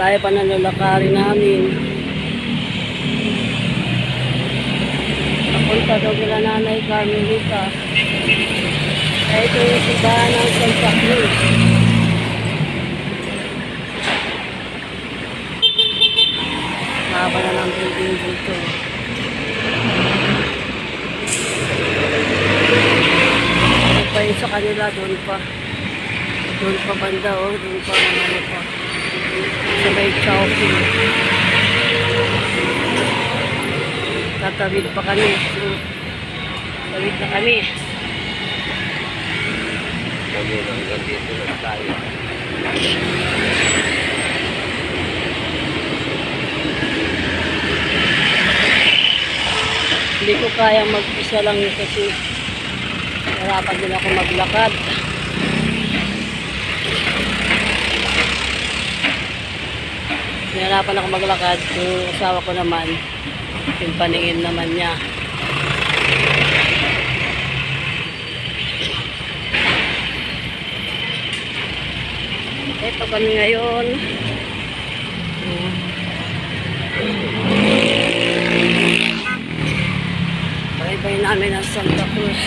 Layo pa ng lalakarin namin. Napunta daw kila Nanay Carmelita. Kaya ito yung simbahan ng Santa Cruz. Haba na ng building dito. Ano pa yun sa kanila, doon pa. Doon pa banda, oh. Doon pa naman pa. Sa may Chowking. Tatawid pa kami. Tawid na kami. Kami hanggang dito na tayo. Hindi ko kaya mag-isa lang kasi narapan din ako maglakad. Nahirapan ako maglakad. Yung asawa ko naman, yung paningin naman niya. Ito kami ngayon. Bye-bye namin ang Santa Cruz.